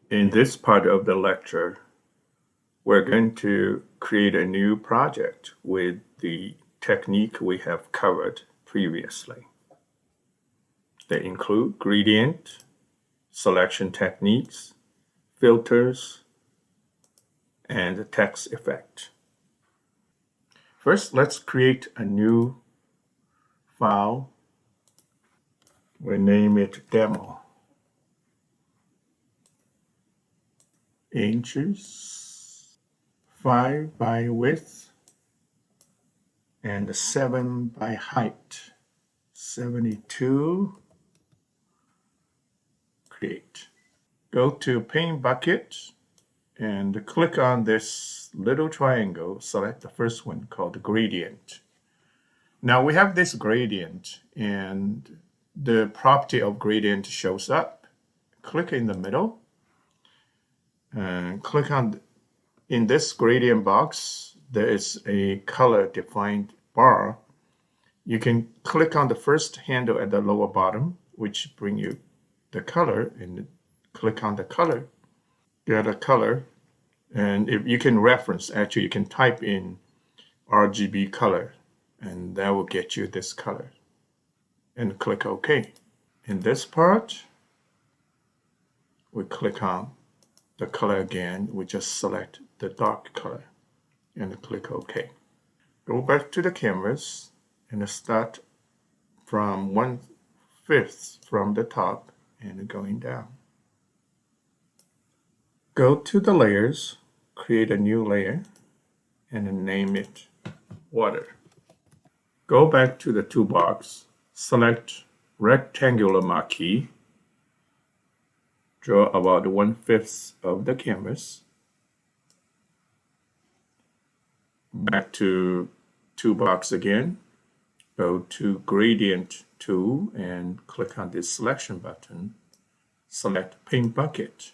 In this part of the lecture, we're going to create a new project with the technique we have covered previously. They include gradient, selection techniques, filters, and text effect. First, let's create a new file. We'll name it demo. Inches, 5 by width, and 7 by height. 72. Create. Go to Paint Bucket and click on this little triangle. Select the first one called Gradient. Now we have this gradient, and the property of gradient shows up. Click in the middle and click on, in this gradient box, there is a color defined bar. You can click on the first handle at the lower bottom, which bring you the color, and click on the color, get a color. And if you can reference, actually you can type in RGB color, and that will get you this color. And click OK. In this part, we click on the color again. We just select the dark color and click OK. Go back to the canvas and start from 1/5 from the top and going down. Go to the layers, create a new layer, and name it water. Go back to the toolbox, select rectangular marquee, draw about 1/5 of the canvas. Back to toolbox again, go to gradient tool and click on this selection button. Select Paint Bucket.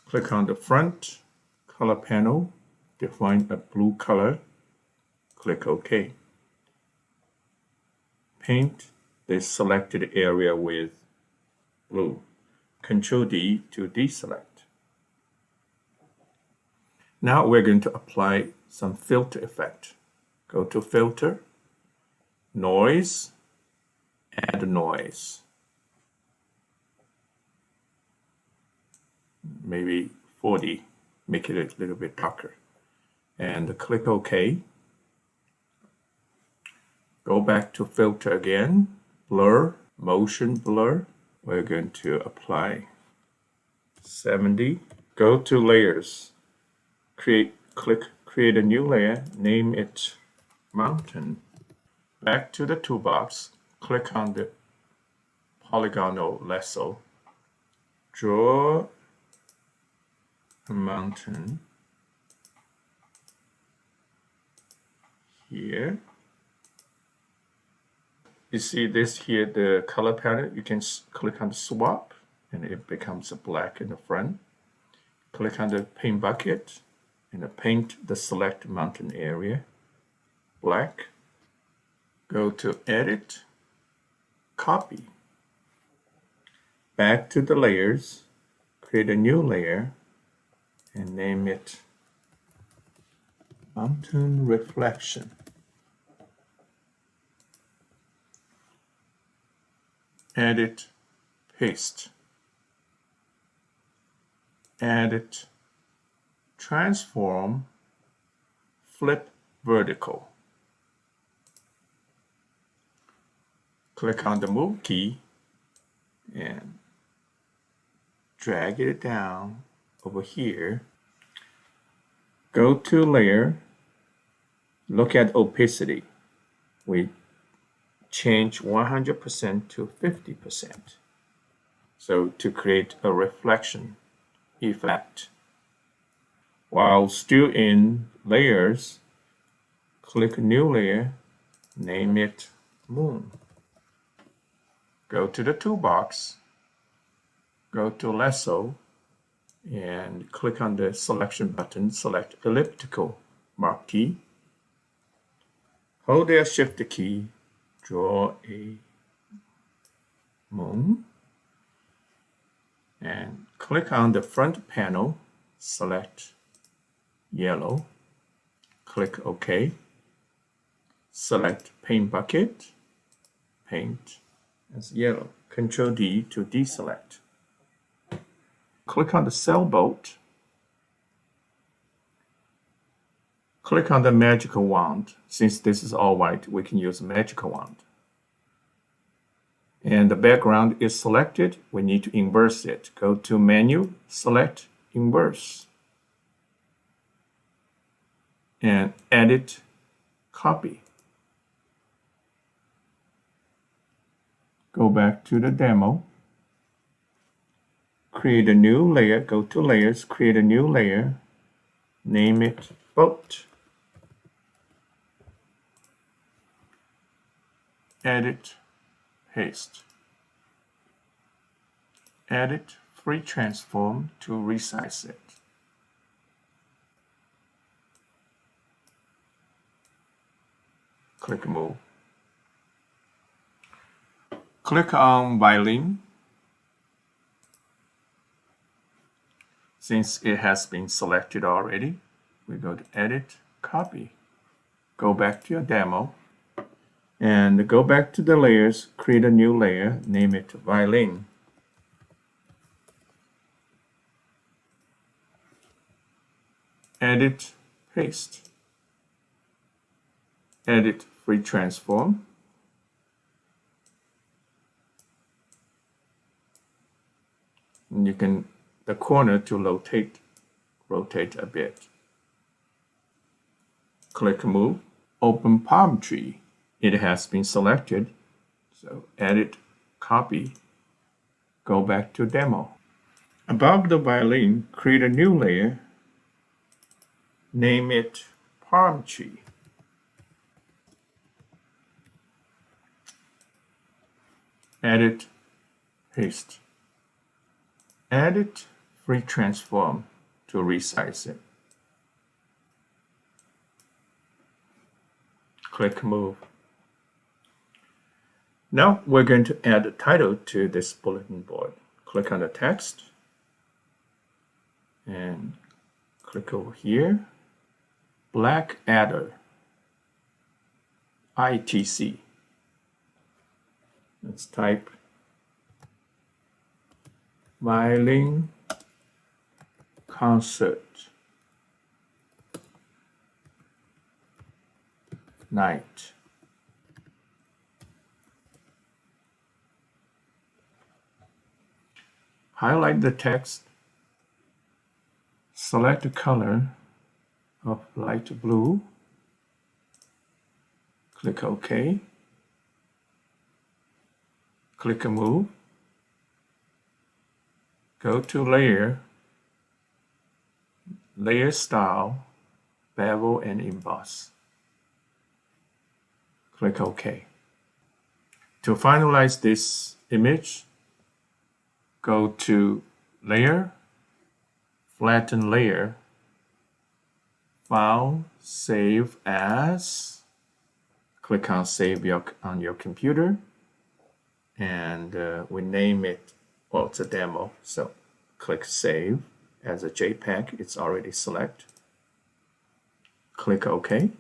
Click on the front color panel, define a blue color, click OK. Paint the selected area with blue. Ctrl D to deselect. Now we're going to apply some filter effect. Go to Filter, Noise, Add Noise. Maybe 40, make it a little bit darker. And click OK. Go back to Filter again, Blur, Motion Blur. We're going to apply 70. Go to Layers, click Create a new layer, name it Mountain. Back to the toolbox, click on the polygonal lasso, draw a mountain here. You see this here, the color palette. You can click on the swap and it becomes black in the front. Click on the paint bucket and paint the select mountain area black. Go to Edit, Copy. Back to the layers, create a new layer and name it Mountain Reflection. Edit, Paste. Edit, Transform, Flip Vertical. Click on the Move key and drag it down over here. Go to Layer, look at Opacity. We change 100% to 50%. So to create a reflection effect. While still in Layers, click New Layer, name it Moon. Go to the toolbox, go to Lasso, and click on the selection button, select Elliptical Marquee. Hold the Shift key, draw a moon, Click on the front panel, select yellow, click OK. Select Paint Bucket, paint as yellow. Ctrl D to deselect. Click on the sailboat. Click on the magical wand. Since this is all white, we can use magical wand. And the background is selected. We need to inverse it. Go to Menu, select Inverse. And Edit, Copy. Go back to the demo. Create a new layer. Go to Layers, create a new layer. Name it Boat. Edit, Paste. Edit, Free Transform to resize it. Click Move. Click on Violin. Since it has been selected already, we go to Edit, Copy. Go back to your demo. And go back to the layers, create a new layer, name it Violin. Edit, Paste. Edit, Free Transform. And you can, the corner to rotate a bit. Click Move. Open Palm Tree. It has been selected, so Edit, Copy, go back to Demo. Above the violin, create a new layer, name it Palm Tree. Edit, Paste. Edit, Free Transform to resize it. Click Move. Now we're going to add a title to this bulletin board. Click on the text and click over here. Blackadder, ITC. Let's type Violin Concert Night. Highlight the text, select the color of light blue, click OK, click Move, go to Layer, Layer Style, Bevel and Emboss. Click OK. To finalize this image, go to Layer, Flatten Layer, File, Save As. Click on Save on your computer, and we name it, well, it's a demo, so click Save as a JPEG. It's already selected. Click OK.